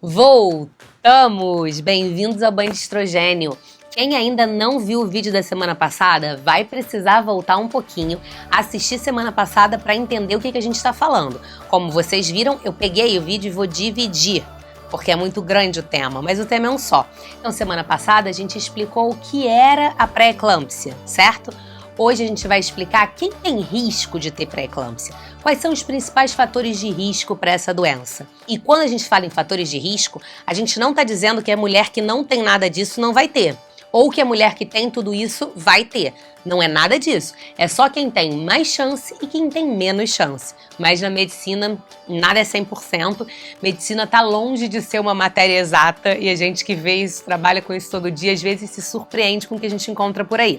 Voltamos! Bem-vindos ao Banho de Estrogênio. Quem ainda não viu o vídeo da semana passada, vai precisar voltar um pouquinho, assistir semana passada para entender o que a gente está falando. Como vocês viram, eu peguei o vídeo e vou dividir, porque é muito grande o tema, mas o tema é um só. Então, semana passada a gente explicou o que era a pré-eclâmpsia, certo? Hoje a gente vai explicar quem tem risco de ter pré-eclâmpsia. Quais são os principais fatores de risco para essa doença? E quando a gente fala em fatores de risco, a gente não está dizendo que a mulher que não tem nada disso não vai ter. Ou que a mulher que tem tudo isso vai ter. Não é nada disso. É só quem tem mais chance e quem tem menos chance. Mas na medicina, nada é 100%. Medicina está longe de ser uma matéria exata e a gente que vê isso, trabalha com isso todo dia, às vezes se surpreende com o que a gente encontra por aí.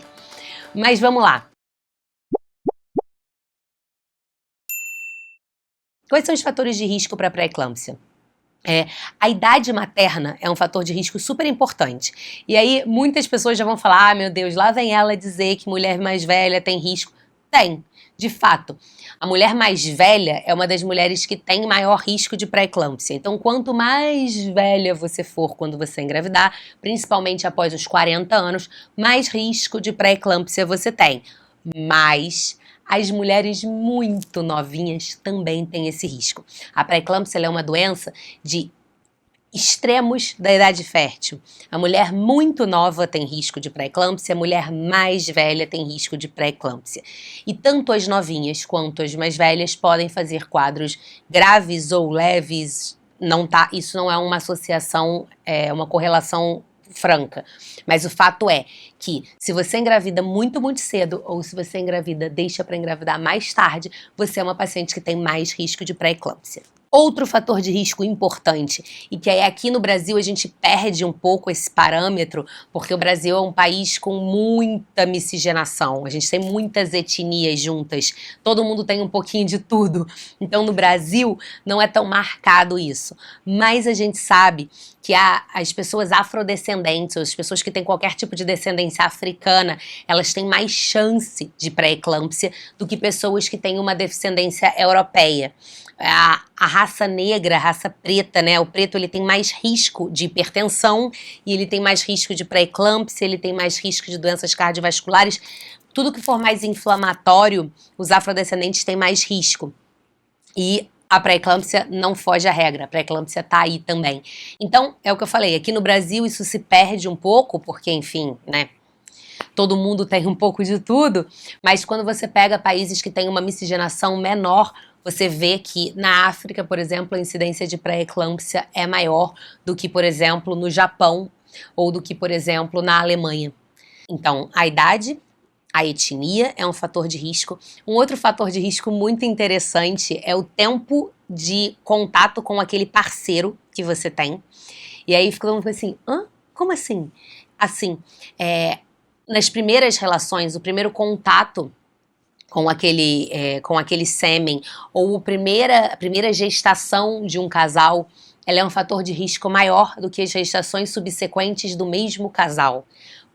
Mas vamos lá. Quais são os fatores de risco para pré-eclâmpsia? A idade materna é um fator de risco super importante. E aí, muitas pessoas já vão falar, ah, meu Deus, lá vem ela dizer que mulher mais velha tem risco. Tem, de fato. A mulher mais velha é uma das mulheres que tem maior risco de pré-eclâmpsia. Então, quanto mais velha você for quando você engravidar, principalmente após os 40 anos, mais risco de pré-eclâmpsia você tem. Mas as mulheres muito novinhas também têm esse risco. A pré-eclâmpsia é uma doença de extremos da idade fértil. A mulher muito nova tem risco de pré-eclâmpsia, a mulher mais velha tem risco de pré-eclâmpsia. E tanto as novinhas quanto as mais velhas podem fazer quadros graves ou leves. Isso não é uma associação, uma correlação franca. Mas o fato é que se você engravida muito, muito cedo ou se você engravida, deixa para engravidar mais tarde, você é uma paciente que tem mais risco de pré-eclâmpsia. Outro fator de risco importante, e que aí aqui no Brasil a gente perde um pouco esse parâmetro, porque o Brasil é um país com muita miscigenação, a gente tem muitas etnias juntas, todo mundo tem um pouquinho de tudo. Então no Brasil não é tão marcado isso, mas a gente sabe que as pessoas afrodescendentes, as pessoas que têm qualquer tipo de descendência africana, elas têm mais chance de pré-eclâmpsia do que pessoas que têm uma descendência europeia. A raça negra, a raça preta, né? O preto ele tem mais risco de hipertensão e ele tem mais risco de pré-eclâmpsia, ele tem mais risco de doenças cardiovasculares. Tudo que for mais inflamatório, os afrodescendentes têm mais risco. E a pré-eclâmpsia não foge à regra, a pré-eclâmpsia tá aí também. Então, é o que eu falei, aqui no Brasil isso se perde um pouco, porque, enfim, né? Todo mundo tem um pouco de tudo, mas quando você pega países que têm uma miscigenação menor, você vê que na África, por exemplo, a incidência de pré-eclâmpsia é maior do que, por exemplo, no Japão ou do que, por exemplo, na Alemanha. Então, a idade, a etnia é um fator de risco. Um outro fator de risco muito interessante é o tempo de contato com aquele parceiro que você tem. E aí fica todo mundo assim, hã? Como assim? Assim, nas primeiras relações, o primeiro contato com aquele sêmen, ou a primeira gestação de um casal, ela é um fator de risco maior do que as gestações subsequentes do mesmo casal.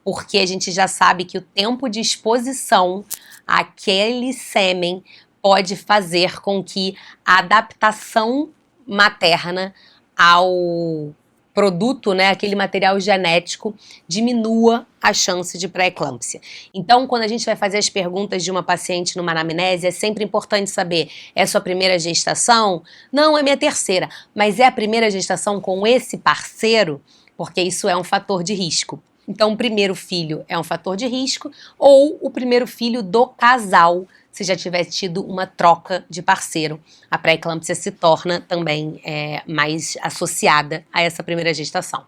Porque a gente já sabe que o tempo de exposição àquele sêmen pode fazer com que a adaptação materna ao produto, né, aquele material genético, diminua a chance de pré-eclâmpsia. Então, quando a gente vai fazer as perguntas de uma paciente numa anamnese, é sempre importante saber, é sua primeira gestação? Não, é minha terceira. Mas é a primeira gestação com esse parceiro? Porque isso é um fator de risco. Então, o primeiro filho é um fator de risco, ou o primeiro filho do casal, se já tiver tido uma troca de parceiro. A pré-eclâmpsia se torna também mais associada a essa primeira gestação.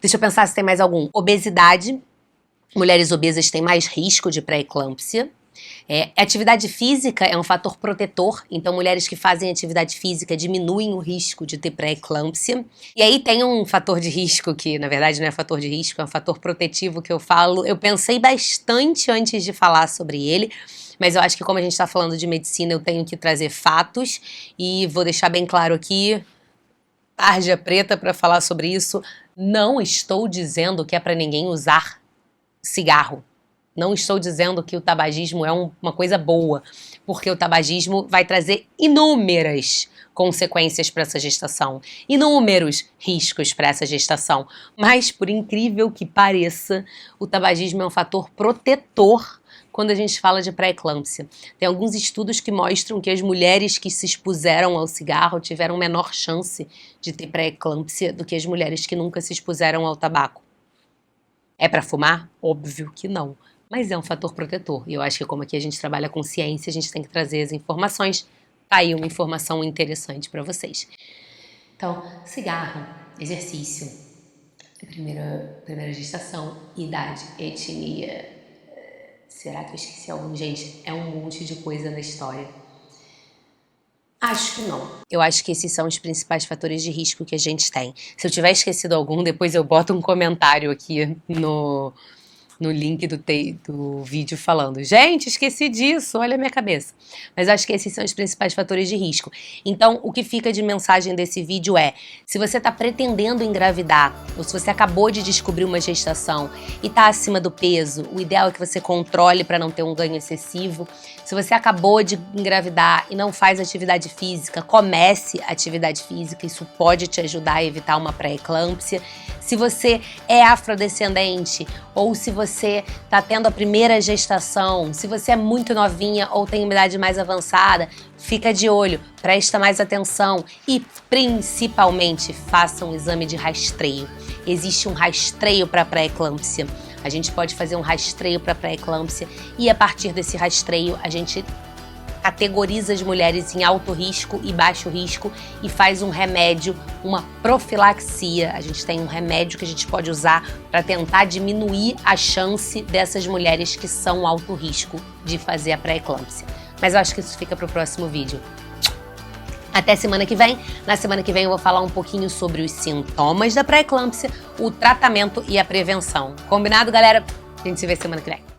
Deixa eu pensar se tem mais algum. Obesidade. Mulheres obesas têm mais risco de pré-eclâmpsia. Atividade física é um fator protetor, então mulheres que fazem atividade física diminuem o risco de ter pré-eclâmpsia. E aí tem um fator de risco que, na verdade, não é fator de risco, é um fator protetivo que eu falo. Eu pensei bastante antes de falar sobre ele, mas eu acho que como a gente está falando de medicina, eu tenho que trazer fatos e vou deixar bem claro aqui, tarja preta para falar sobre isso, não estou dizendo que é para ninguém usar cigarro. Não estou dizendo que o tabagismo é uma coisa boa, porque o tabagismo vai trazer inúmeras consequências para essa gestação, inúmeros riscos para essa gestação. Mas, por incrível que pareça, o tabagismo é um fator protetor quando a gente fala de pré-eclâmpsia. Tem alguns estudos que mostram que as mulheres que se expuseram ao cigarro tiveram menor chance de ter pré-eclâmpsia do que as mulheres que nunca se expuseram ao tabaco. É para fumar? Óbvio que não. Mas é um fator protetor. E eu acho que como aqui a gente trabalha com ciência, a gente tem que trazer as informações. Tá aí uma informação interessante para vocês. Então, cigarro, exercício, primeira gestação, idade, etnia. Será que eu esqueci algum? Gente, é um monte de coisa na história. Acho que não. Eu acho que esses são os principais fatores de risco que a gente tem. Se eu tiver esquecido algum, depois eu boto um comentário aqui no link do vídeo falando, gente, esqueci disso, olha a minha cabeça. Mas acho que esses são os principais fatores de risco. Então, o que fica de mensagem desse vídeo é, se você está pretendendo engravidar, ou se você acabou de descobrir uma gestação e está acima do peso, o ideal é que você controle para não ter um ganho excessivo. Se você acabou de engravidar e não faz atividade física, comece atividade física, isso pode te ajudar a evitar uma pré-eclâmpsia. Se você é afrodescendente ou se você está tendo a primeira gestação, se você é muito novinha ou tem uma idade mais avançada, fica de olho, presta mais atenção e principalmente faça um exame de rastreio. Existe um rastreio para pré-eclâmpsia. A gente pode fazer um rastreio para pré-eclâmpsia e a partir desse rastreio a gente categoriza as mulheres em alto risco e baixo risco e faz um remédio, uma profilaxia. A gente tem um remédio que a gente pode usar para tentar diminuir a chance dessas mulheres que são alto risco de fazer a pré-eclâmpsia. Mas eu acho que isso fica para o próximo vídeo. Até semana que vem. Na semana que vem eu vou falar um pouquinho sobre os sintomas da pré-eclâmpsia, o tratamento e a prevenção. Combinado, galera? A gente se vê semana que vem.